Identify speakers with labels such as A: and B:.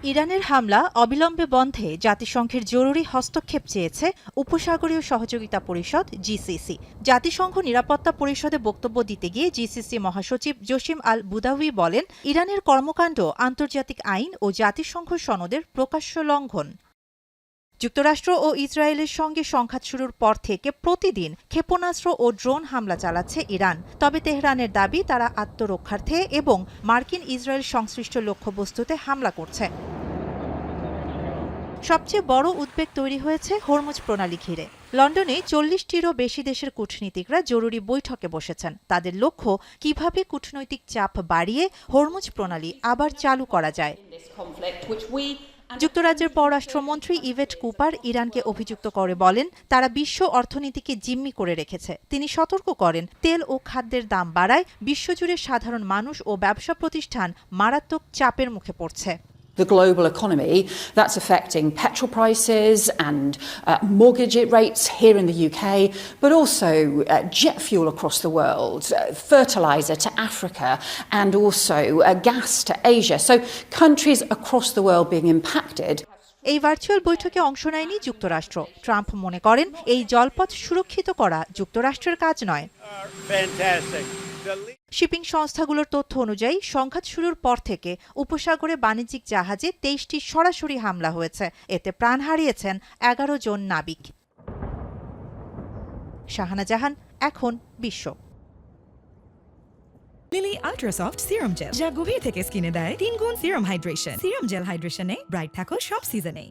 A: ইরানের হামলা অবিলম্বে বন্ধে জাতিসংঘের জরুরি হস্তক্ষেপ চেয়েছে উপসাগরীয় সহযোগিতা পরিষদ জিসিসি। জাতিসংঘ নিরাপত্তা পরিষদে বক্তব্য দিতে গিয়ে জিসিসি মহাসচিব জসিম আল বুদাউই বলেন, ইরানের কর্মকাণ্ড আন্তর্জাতিক আইন ও জাতিসংঘ সনদের প্রকাশ্য লঙ্ঘন। যুক্তরাষ্ট্র ও ইসরায়েলের সঙ্গে সংঘাত শুরুর পর থেকে প্রতিদিন ক্ষেপণাস্ত্র ও ড্রোন হামলা চালাচ্ছে ইরান। তবে তেহরানের দাবি তারা আত্মরক্ষার্থে এবং মার্কিন ইসরায়েল সংশ্লিষ্ট লক্ষ্যবস্তুতে হামলা করছে। সবচেয়ে বড় উদ্বেগ তৈরি হয়েছে হরমুজ প্রণালী ঘিরে। লন্ডনে ৪০টিরও বেশি দেশের কূটনীতিকরা জরুরি বৈঠকে বসেছেন। তাদের লক্ষ্য কিভাবে কূটনৈতিক চাপ বাড়িয়ে হরমুজ প্রণালী আবার চালু করা যায়। যুক্তরাজ্যের পররাষ্ট্রমন্ত্রী ইভেট কুপার ইরানকে অভিযুক্ত করে বলেন, তারা বিশ্ব অর্থনীতিকে জিম্মি করে রেখেছে। তিনি সতর্ক করেন, তেল ও খাদ্যের দাম বাড়ায় বিশ্বজুড়ে সাধারণ মানুষ ও ব্যবসা প্রতিষ্ঠান মারাত্মক চাপের মুখে পড়ছে।
B: The global economy, that's affecting petrol prices and mortgage rates here in the UK, but also jet fuel across the world, fertiliser to Africa, and also gas to Asia. So countries across the world being impacted.
A: এই virtual বৈঠকে অংশ নেয়নি যুক্তরাষ্ট্র। Trump মনে করেন, এই জলপথ সুরক্ষিত করা যুক্তরাষ্ট্রের কাজ নয়। শিপিং সংস্থাগুলোর তথ্য অনুযায়ী সংঘাত শুরুর পর থেকে উপসাগরে বাণিজ্যিক জাহাজে ২৩টি সরাসরি হামলা হয়েছে। এতে প্রাণ হারিয়েছেন ১১ জন নাবিক। শাহানা জাহান, এখন বিশ্ব।
C: লিলি আল্ট্রাসফট সিরাম জেল, যা গভীর থেকে স্কিনে দেয় ৩ গুণ সিরাম হাইড্রেশন। সিরাম জেল হাইড্রেশনে ব্রাইট থাকো সব সিজনে।